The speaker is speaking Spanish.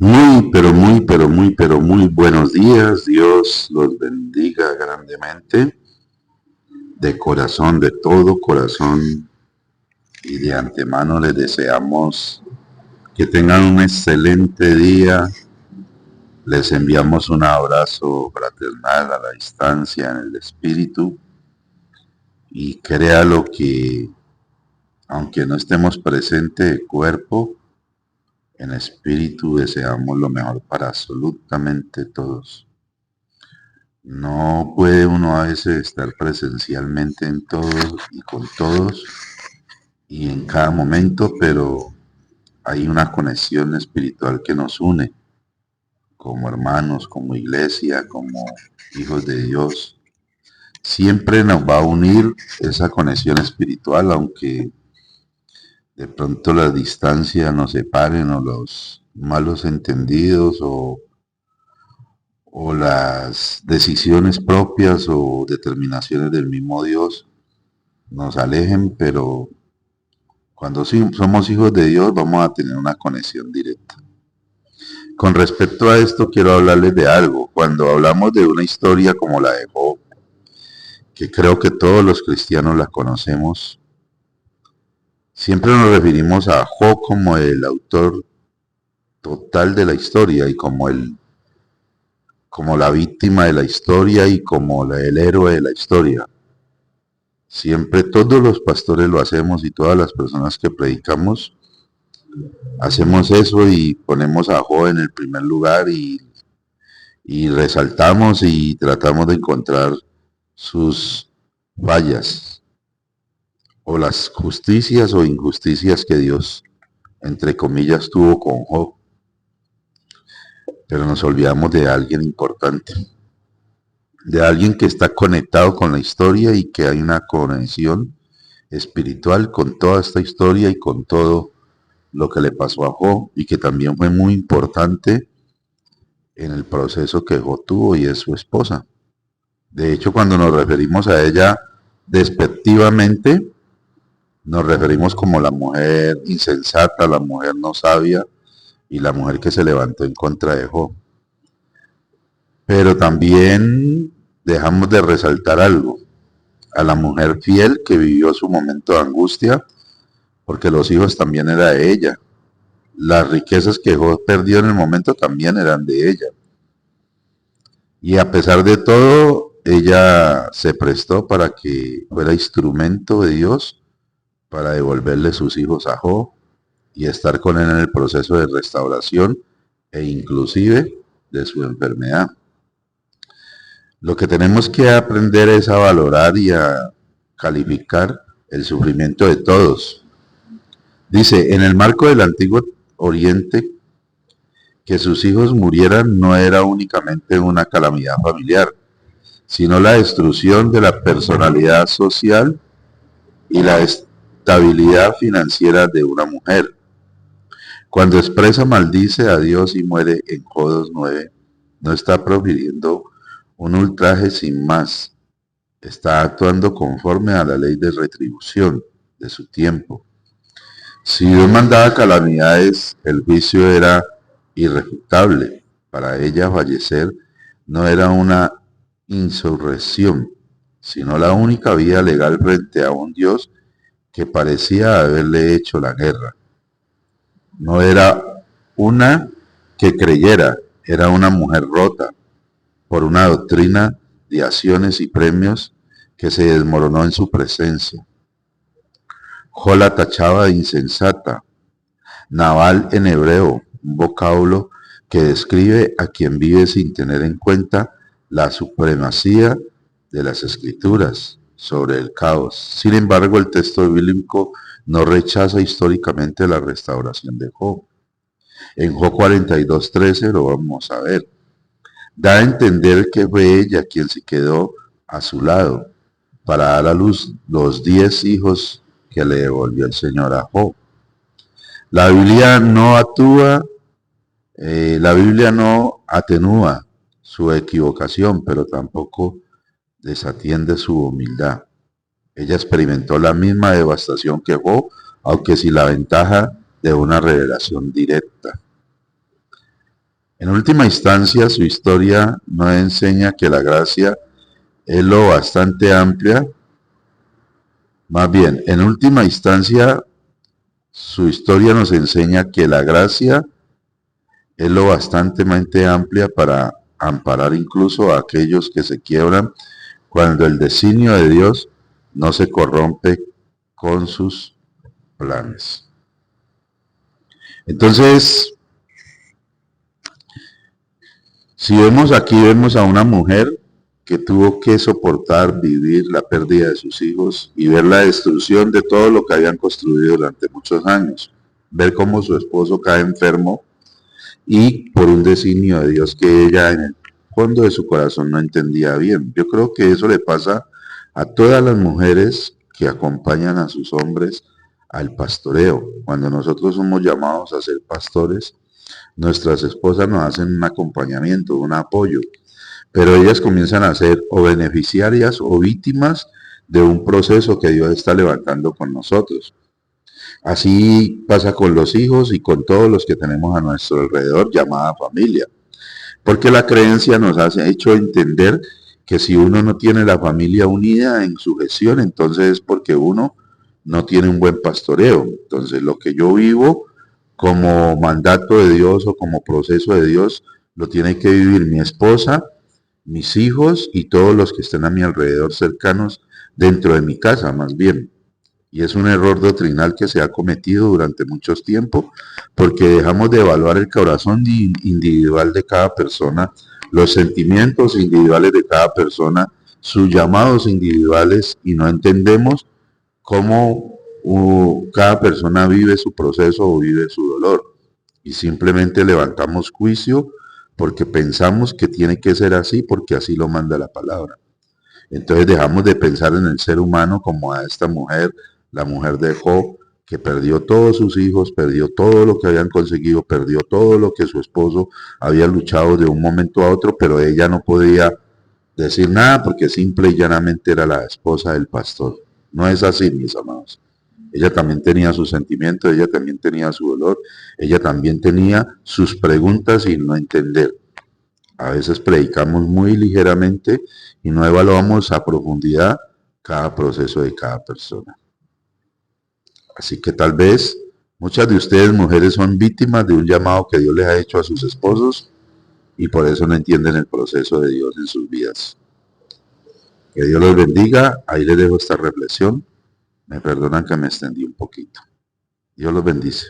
Muy buenos días. Dios los bendiga grandemente, de corazón, de todo corazón. Y de antemano les deseamos que tengan un excelente día. Les enviamos un abrazo fraternal a la distancia en el espíritu. Y créalo que, aunque no estemos presentes de cuerpo, en espíritu deseamos lo mejor para absolutamente todos. No puede uno a veces estar presencialmente en todos y con todos y en cada momento, pero hay una conexión espiritual que nos une como hermanos, como iglesia, como hijos de Dios. Siempre nos va a unir esa conexión espiritual, aunque de pronto la distancia nos separen o los malos entendidos o las decisiones propias o determinaciones del mismo Dios nos alejen, pero cuando somos hijos de Dios vamos a tener una conexión directa. Con respecto a esto quiero hablarles de algo. Cuando hablamos de una historia como la de Job, que creo que todos los cristianos la conocemos, siempre nos referimos a Job como el autor total de la historia y como la víctima de la historia y como el héroe de la historia. Siempre todos los pastores lo hacemos y todas las personas que predicamos hacemos eso y ponemos a Job en el primer lugar y resaltamos y tratamos de encontrar sus fallas o las justicias o injusticias que Dios, entre comillas, tuvo con Job. Pero nos olvidamos de alguien importante, de alguien que está conectado con la historia y que hay una conexión espiritual con toda esta historia y con todo lo que le pasó a Job y que también fue muy importante en el proceso que Job tuvo y es su esposa. De hecho, cuando nos referimos a ella despectivamente, nos referimos como la mujer insensata, la mujer no sabia y la mujer que se levantó en contra de Job. Pero también dejamos de resaltar algo, a la mujer fiel que vivió su momento de angustia, porque los hijos también eran de ella. Las riquezas que Job perdió en el momento también eran de ella. Y a pesar de todo, ella se prestó para que fuera instrumento de Dios para devolverle sus hijos a Job y estar con él en el proceso de restauración e inclusive de su enfermedad. Lo que tenemos que aprender es a valorar y a calificar el sufrimiento de todos. Dice, en el marco del Antiguo Oriente, que sus hijos murieran no era únicamente una calamidad familiar, sino la destrucción de la personalidad social y la estabilidad financiera de una mujer. Cuando expresa maldice a Dios y muere en Job 2:9, no está profiriendo un ultraje sin más, está actuando conforme a la ley de retribución de su tiempo. Si Dios mandaba calamidades, el juicio era irrefutable. Para ella fallecer no era una insurrección, sino la única vía legal frente a un Dios que parecía haberle hecho la guerra. No era una que creyera, era una mujer rota por una doctrina de acciones y premios que se desmoronó en su presencia. Job la tachaba de insensata. Naval en hebreo, un vocablo que describe a quien vive sin tener en cuenta la supremacía de las escrituras sobre el caos. Sin embargo, el texto bíblico no rechaza históricamente la restauración de Job. En Job 42:13 lo vamos a ver. Da a entender que fue ella quien se quedó a su lado para dar a luz los 10 hijos que le devolvió el Señor a Job. La Biblia no atenúa su equivocación, pero tampoco desatiende su humildad. Ella experimentó la misma devastación que Job, aunque sin la ventaja de una revelación directa. En última instancia, su historia nos enseña que la gracia es lo bastante amplia. Más bien, en última instancia, su historia nos enseña que la gracia es lo bastante amplia para amparar incluso a aquellos que se quiebran cuando el designio de Dios no se corrompe con sus planes. Entonces, si vemos aquí, vemos a una mujer que tuvo que soportar, vivir la pérdida de sus hijos y ver la destrucción de todo lo que habían construido durante muchos años. Ver cómo su esposo cae enfermo y por un designio de Dios que ella en el fondo de su corazón no entendía bien. Yo creo que eso le pasa a todas las mujeres que acompañan a sus hombres al pastoreo. Cuando nosotros somos llamados a ser pastores, nuestras esposas nos hacen un acompañamiento, un apoyo, pero ellas comienzan a ser o beneficiarias o víctimas de un proceso que Dios está levantando con nosotros. Así pasa con los hijos y con todos los que tenemos a nuestro alrededor, llamada familia. Porque la creencia nos ha hecho entender que si uno no tiene la familia unida en su gestión, entonces es porque uno no tiene un buen pastoreo. Entonces lo que yo vivo como mandato de Dios o como proceso de Dios, lo tiene que vivir mi esposa, mis hijos y todos los que estén a mi alrededor cercanos dentro de mi casa, más bien. Y es un error doctrinal que se ha cometido durante muchos tiempos porque dejamos de evaluar el corazón individual de cada persona, los sentimientos individuales de cada persona, sus llamados individuales y no entendemos cómo cada persona vive su proceso o vive su dolor. Y simplemente levantamos juicio porque pensamos que tiene que ser así porque así lo manda la palabra. Entonces dejamos de pensar en el ser humano como a esta mujer, la mujer de Job, que perdió todos sus hijos, perdió todo lo que habían conseguido, perdió todo lo que su esposo había luchado de un momento a otro, pero ella no podía decir nada porque simple y llanamente era la esposa del pastor. No es así, mis amados. Ella también tenía sus sentimientos, ella también tenía su dolor, ella también tenía sus preguntas y no entender. A veces predicamos muy ligeramente y no evaluamos a profundidad cada proceso de cada persona. Así que tal vez muchas de ustedes, mujeres, son víctimas de un llamado que Dios les ha hecho a sus esposos y por eso no entienden el proceso de Dios en sus vidas. Que Dios los bendiga. Ahí les dejo esta reflexión. Me perdonan que me extendí un poquito. Dios los bendice.